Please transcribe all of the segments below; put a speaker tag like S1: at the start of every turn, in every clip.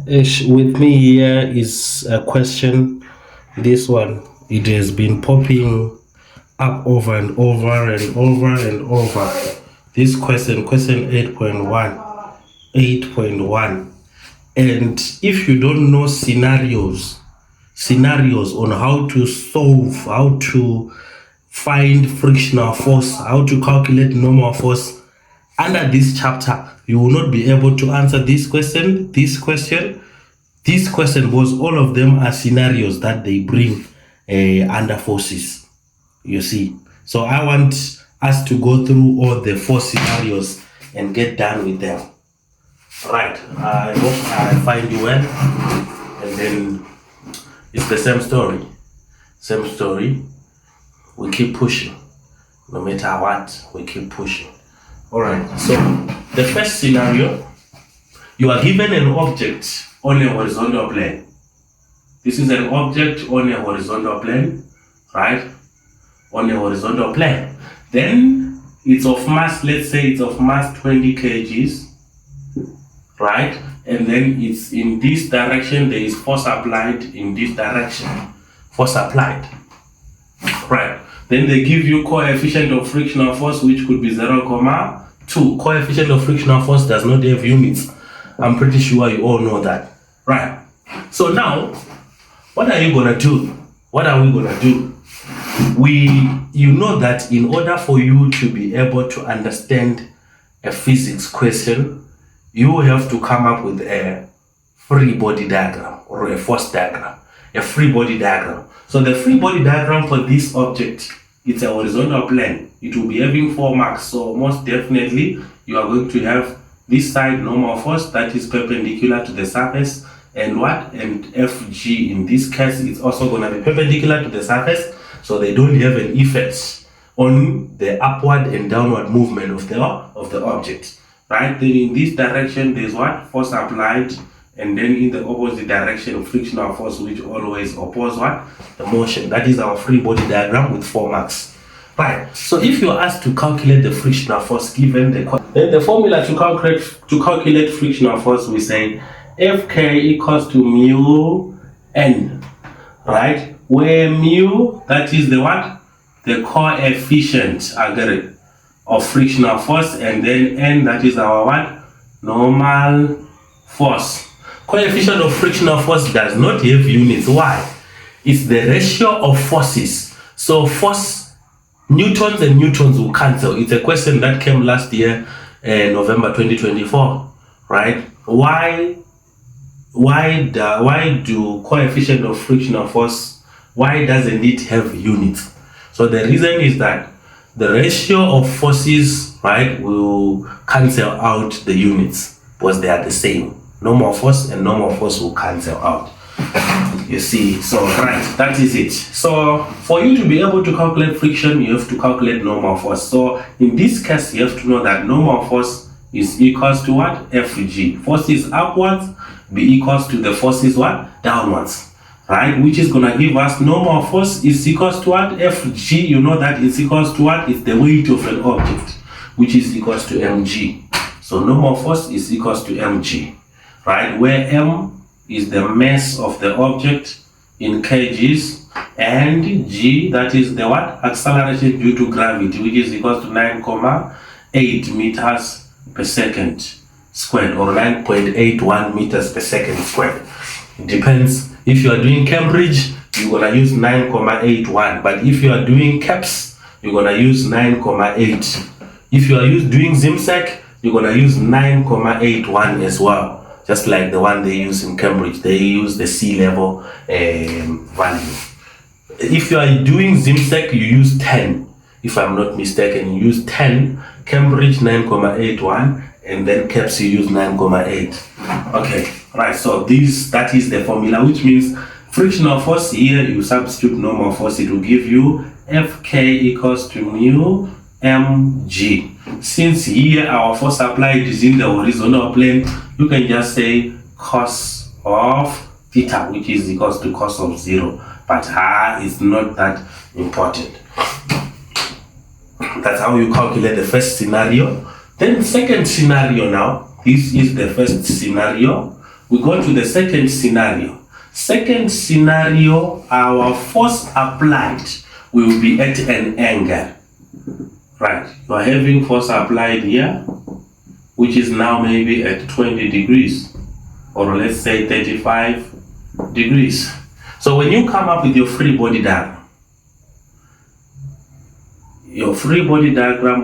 S1: Ish, with me here is a question. This one, it has been popping up over and over and over and over. This question 8.1. And if you don't know scenarios on how to solve, how to find frictional force, how to calculate normal force under this chapter, you will not be able to answer this question, because all of them are scenarios that they bring under forces, you see. So I want us to go through all the 4 scenarios and get done with them. Right, I hope I find you well. And then it's the same story. We keep pushing. No matter what, we keep pushing. All right, so the first scenario, you are given an object on a horizontal plane. This is an object on a horizontal plane, right? On a horizontal plane. Then it's of mass, let's say it's of mass 20 kgs, right? And then it's in this direction, there is force applied in this direction. Force applied, right? Then they give you coefficient of frictional force, which could be 0,2. Coefficient of frictional force does not have units. I'm pretty sure you all know that, right? So now, what are you gonna do? What are we gonna do? You know that in order for you to be able to understand a physics question, you have to come up with a free body diagram or a force diagram, a free body diagram. So the free body diagram for this object, it's a horizontal plane. It will be having 4 marks. So most definitely, you are going to have this side normal force that is perpendicular to the surface, and what? And Fg in this case, it's also going to be perpendicular to the surface, so they don't have an effect on the upward and downward movement of the object, right? Then in this direction, there's what? Force applied, and then in the opposite direction, frictional force, which always oppose what? The motion. That is our free body diagram with 4 marks. Right. So if you're asked to calculate the frictional force given then the formula to calculate frictional force, we say Fk equals to mu n, right? Where mu, that is the what? The coefficient, agree, of frictional force, and then n, that is our what? Normal force. Coefficient of frictional force does not have units. Why? It's the ratio of forces. So force, newtons and newtons will cancel. It's a question that came last year, November 2024, right? Why do coefficient of frictional force, why doesn't it have units? So the reason is that the ratio of forces, right, will cancel out the units because they are the same. Normal force and normal force will cancel out. You see, so right, that is it. So for you to be able to calculate friction, you have to calculate normal force. So in this case, you have to know that normal force is equals to what? Fg. Force is upwards, be equals to the force is what? Downwards, right? Which is gonna give us normal force is equals to what? Fg. You know that it's equals to what? It's the weight of an object, which is equals to mg. So normal force is equals to mg, right? Where m is the mass of the object in kgs, and g, that is the what? Acceleration due to gravity, which is equals to 9,8 meters per second squared, or 9.81 meters per second squared. It depends. If you are doing Cambridge, you're gonna use 9,81, but if you are doing CAPS, you're gonna use 9,8. If you are doing ZIMSEC, you're gonna use 9,81 as well. Just like the one they use in Cambridge, they use the sea level value. If you are doing ZIMSEC, you use 10. If I'm not mistaken, you use 10. Cambridge 9,81, and then CAPS you use 9,8. Okay, right. So that is the formula, which means frictional force here. You substitute normal force, it will give you Fk equals to mu mg. Since here our force applied is in the horizontal plane, you can just say cos of theta, which is equals to cos of 0, but is not that important. That's how you calculate the first scenario. Then second scenario now, This is the first scenario. We go to the second scenario. Second scenario, our force applied will be at an angle. Right, you are having force applied here, which is now maybe at 20 degrees, or let's say 35 degrees. So when you come up with your free body diagram,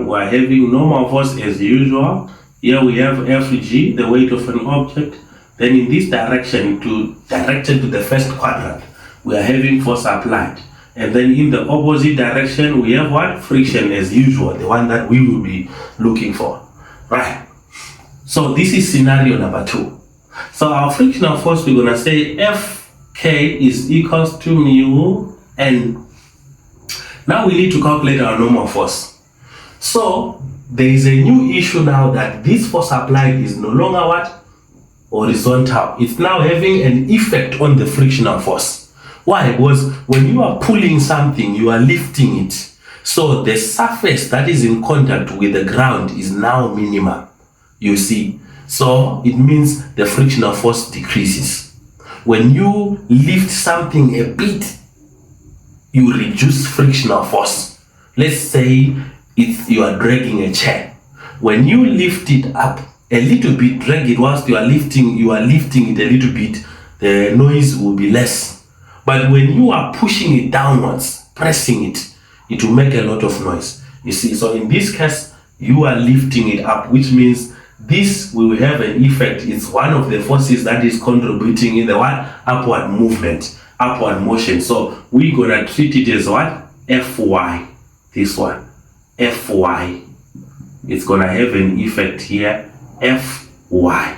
S1: we are having normal force as usual. Here we have Fg, the weight of an object. Then in this direction, directed to the first quadrant, we are having force applied. And then in the opposite direction, we have what? Friction as usual, the one that we will be looking for. Right. So this is scenario number 2. So our frictional force, we're going to say Fk is equals to mu n. Now we need to calculate our normal force. So there is a new issue now that this force applied is no longer what? Horizontal. It's now having an effect on the frictional force. Why? Because when you are pulling something, you are lifting it. So the surface that is in contact with the ground is now minimum. You see? So it means the frictional force decreases. When you lift something a bit, you reduce frictional force. Let's say you are dragging a chair. When you lift it up a little bit, drag it whilst you are lifting it a little bit, the noise will be less. But when you are pushing it downwards, pressing it, it will make a lot of noise. You see, so in this case, you are lifting it up, which means this will have an effect. It's one of the forces that is contributing in the what? Upward movement, upward motion. So we're gonna treat it as what? Fy. This one, Fy. It's gonna have an effect here, Fy.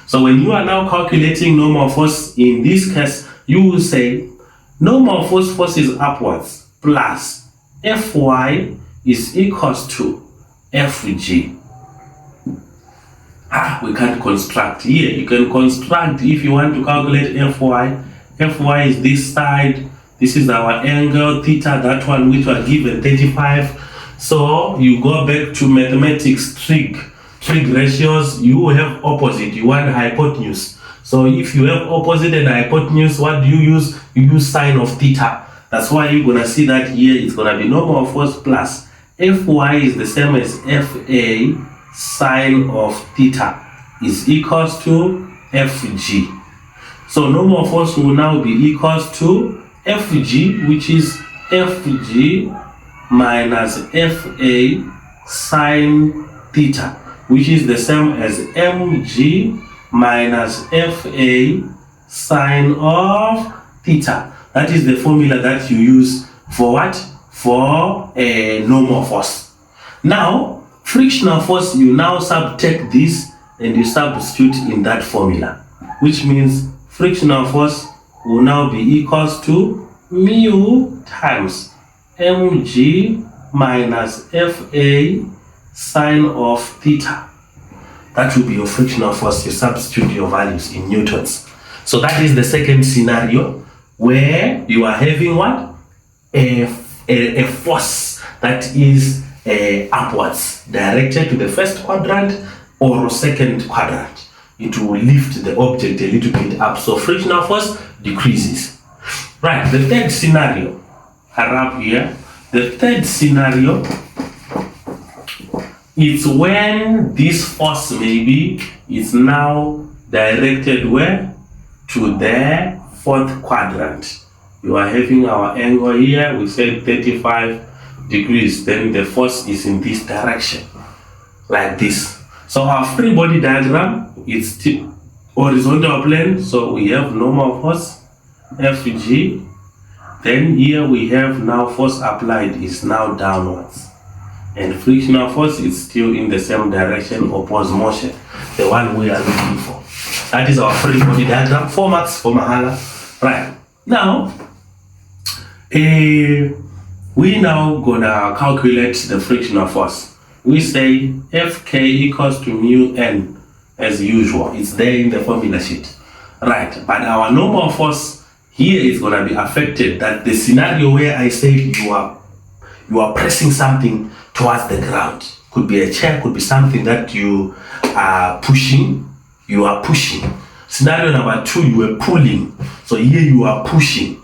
S1: So when you are now calculating normal force, in this case, you will say normal force is upwards plus Fy is equals to Fg. We can't construct here. You can construct if you want to calculate Fy. Fy is this side. This is our angle theta, that one which was given 35. So you go back to mathematics trig ratios. You have opposite. You want hypotenuse. So if you have opposite and hypotenuse, what do you use? You use sine of theta. That's why you're gonna see that here it's gonna be normal force plus Fy is the same as Fa sine of theta is equals to Fg. So normal force will now be equals to Fg, which is Fg minus Fa sine theta, which is the same as mg minus Fa sine of theta. That is the formula that you use for what? For a normal force. Now, frictional force, you now subtract this and you substitute in that formula, which means frictional force will now be equals to mu times mg minus Fa sine of theta. That will be your frictional force. You substitute your values in newtons. So that is the second scenario where you are having what? A force that is upwards, directed to the first quadrant or second quadrant. It will lift the object a little bit up. So frictional force decreases. Right, the third scenario, up here. The third scenario is when this force maybe is now directed where? To the fourth quadrant. You are having our angle here, we said 35 degrees, then the force is in this direction, like this. So our free body diagram is still horizontal plane, so we have normal force, Fg. Then here we have now force applied is now downwards. And frictional force is still in the same direction, opposed motion, the one we are looking for. That is our free body diagram, 4 marks for Mahala. Right, now, we now gonna calculate the frictional force. We say Fk equals to mu n as usual. It's there in the formula sheet. Right, but our normal force here is gonna be affected. That the scenario where I said you are pressing something towards the ground. Could be a chair, could be something that you are pushing, you are pushing. Scenario number 2, you were pulling. So here you are pushing.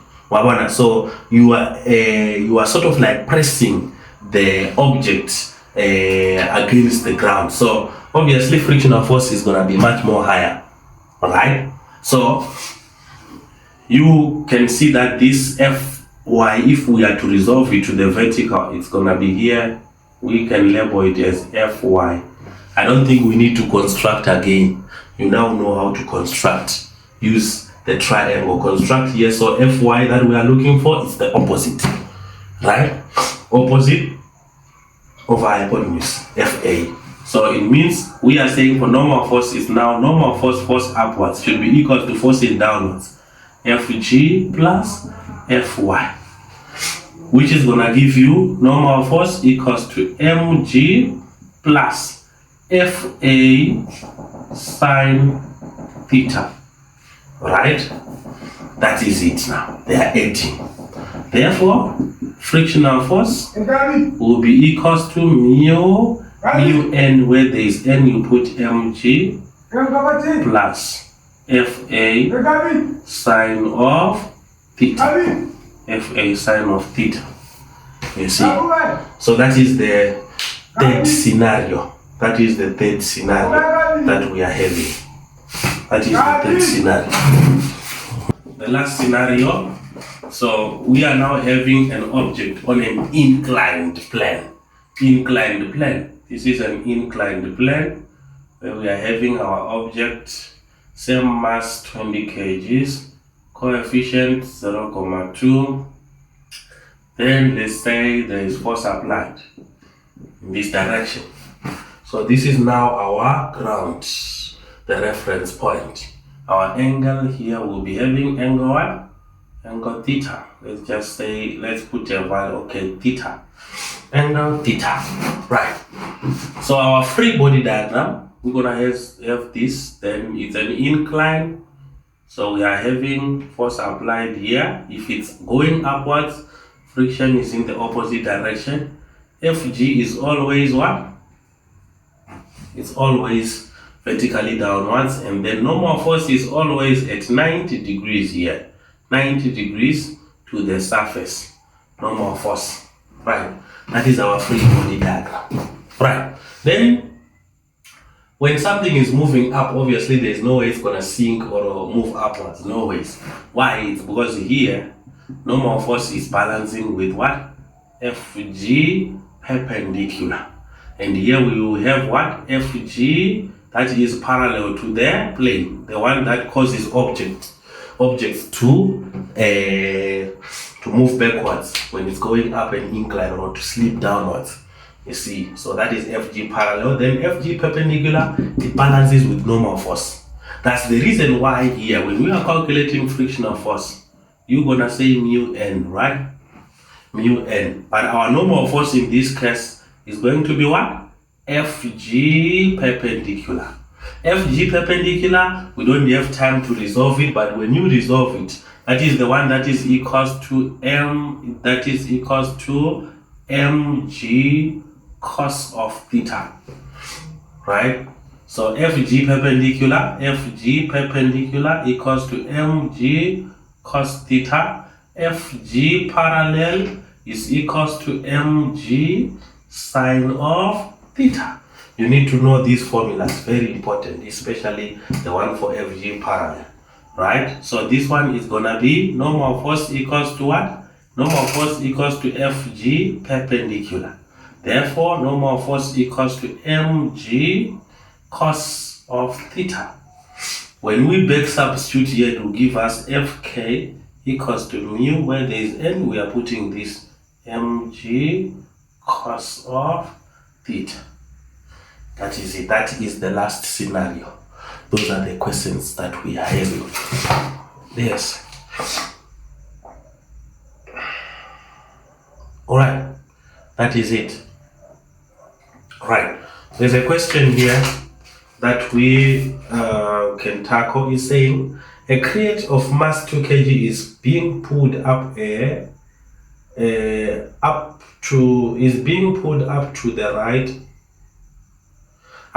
S1: So you are sort of like pressing the object against the ground. So obviously frictional force is going to be much more higher. Alright? So you can see that this Fy, if we are to resolve it to the vertical, it's going to be here. We can label it as Fy. I don't think we need to construct again. You now know how to construct. Use the triangle. Construct here. So Fy that we are looking for is the opposite. Right? Opposite of our hypotenuse, Fa. So it means we are saying for normal force is now normal force upwards should be equal to forcing downwards. Fg plus Fy. Which is going to give you normal force equals to mg plus Fa sine theta. Right? That is it now. They are 18. Therefore, frictional force will be equals to mu n, where there is n, you put mg plus Fa sine of theta. Fa sine of theta. You see? So that is the third scenario. That is the third scenario that we are having. That is the third scenario. The last scenario. So we are now having an object on an inclined plane. Inclined plane. This is an inclined plane where we are having our object, same mass 20 kgs, coefficient 0.2. Then let's say there is force applied in this direction. So this is now our ground, the reference point. Our angle here will be having angle what? Angle theta. Let's just say, let's put a value, okay, theta. Angle theta. Right. So our free body diagram, we're gonna have this, then it's an incline. So we are having force applied here. If it's going upwards, friction is in the opposite direction. Fg is always what? It's always vertically downwards, and then normal force is always at 90 degrees here. 90 degrees to the surface. Normal force. Right. That is our free body diagram. Right. Then when something is moving up, obviously there's no way it's gonna sink or move upwards. No ways. Why? It's because here normal force is balancing with what? Fg perpendicular. And here we will have what? Fg that is parallel to the plane, the one that causes objects to move backwards when it's going up an incline or to slip downwards. You see, so that is Fg parallel. Then Fg perpendicular, it balances with normal force. That's the reason why here, when we are calculating frictional force, you're gonna say mu n, right? Mu n. But our normal force in this case is going to be what? Fg perpendicular. Fg perpendicular, we don't have time to resolve it, but when you resolve it, that is the one that is equals to m, that is equals to mg cos of theta, right? So Fg perpendicular equals to mg cos theta. Fg parallel is equals to mg sine of theta. You need to know these formulas, very important, especially the one for Fg parallel, right? So this one is gonna be normal force equals to what? Normal force equals to Fg perpendicular. Therefore, normal force equals to mg cos of theta. When we back substitute here, it will give us Fk equals to mu, where there is n, we are putting this mg cos of theta. That is it. That is the last scenario. Those are the questions that we are having. Yes. All right. That is it. Right. There's a question here that we can tackle. Is saying a crate of mass 2 kg is being pulled up to the right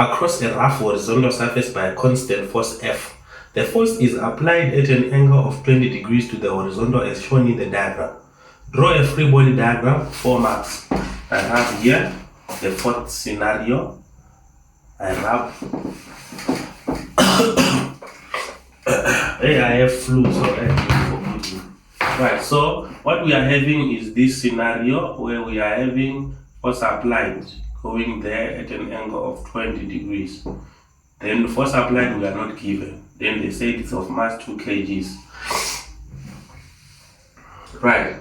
S1: across a rough horizontal surface by a constant force F. The force is applied at an angle of 20 degrees to the horizontal as shown in the diagram. Draw a free body diagram, 4 marks. I have here the fourth scenario. I have I have flu, so forgive me. Right, so what we are having is this scenario where we are having force applied going there at an angle of 20 degrees. Then force applied we are not given. Then they say it's of mass 2 kgs. Right.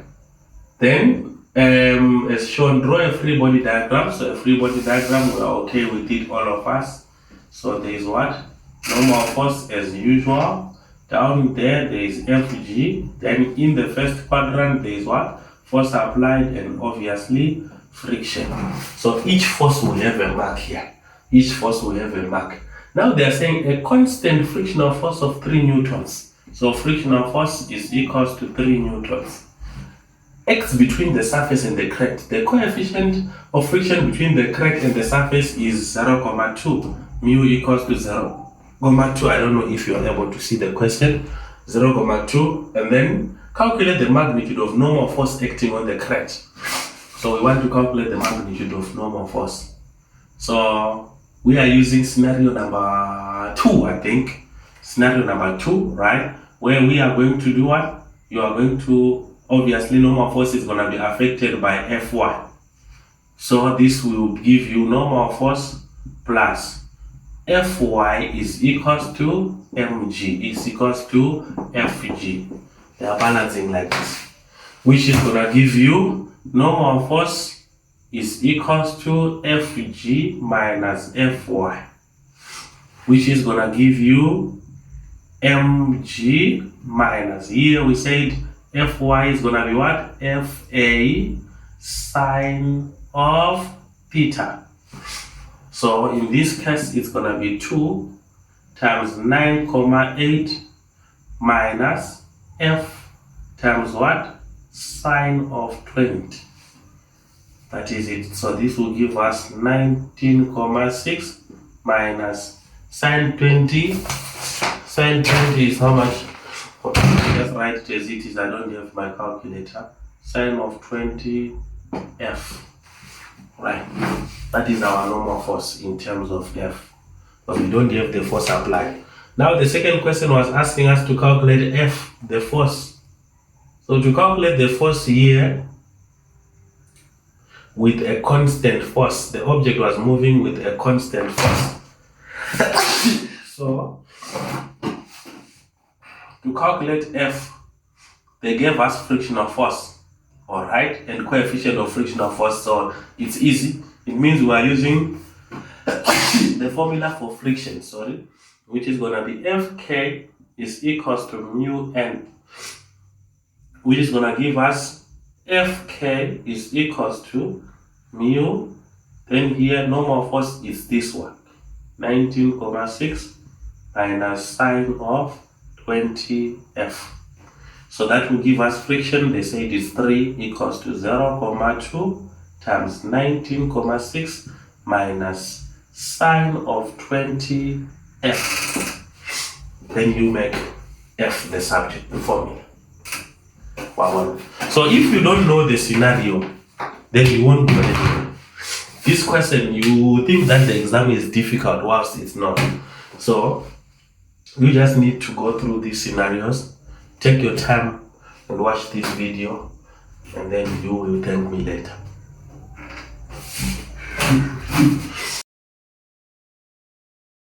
S1: Then, as shown, draw a free body diagram. So a free body diagram, we are okay with it, all of us. So there is what? Normal force as usual. Down there is Fg. Then in the first quadrant, there is what? Force applied and obviously friction. So each force will have a mark here. Each force will have a mark. Now they are saying a constant frictional force of 3 newtons. So frictional force is equals to 3 newtons. X between the surface and the crack. The coefficient of friction between the crack and the surface is 0.2. Mu equals to 0.2. I don't know if you are able to see the question. 0.2. And then calculate the magnitude of normal force acting on the crack. So we want to calculate the magnitude of normal force. So we are using scenario number 2, I think. Scenario number 2, right? Where we are going to do what? You are going to, obviously normal force is going to be affected by Fy. So this will give you normal force plus Fy is equals to mg is equals to Fg. They are balancing like this, which is going to give you normal force is equals to Fg minus Fy, which is going to give you mg minus, here we said Fy is going to be what? Fa sine of theta. So in this case, it's going to be 2 times 9,8 minus F times what? Sine of 20. That is it. So this will give us 19,6 minus sine 20. Sine 20 is how much? Okay, just write it as it is. I don't have my calculator. Sine of 20 F. Right. That is our normal force in terms of F. But we don't have the force applied. Now the second question was asking us to calculate F, the force. So to calculate the force here with a constant force, the object was moving with a constant force. So to calculate F, they gave us frictional force. Alright, and coefficient of frictional force, so it's easy. It means we are using the formula for friction, which is going to be Fk is equals to mu n, which is going to give us Fk is equals to mu, then here normal force is this one, 19,6 minus sine of 20F. So that will give us friction. They say it is 3 equals to 0.2 times 19,6 minus sine of 20F. Then you make F the subject, the formula. Wow. So if you don't know the scenario, then you won't do anything. This question, you think that the exam is difficult whilst it's not. So you just need to go through these scenarios. Take your time and watch this video, and then you will thank me later.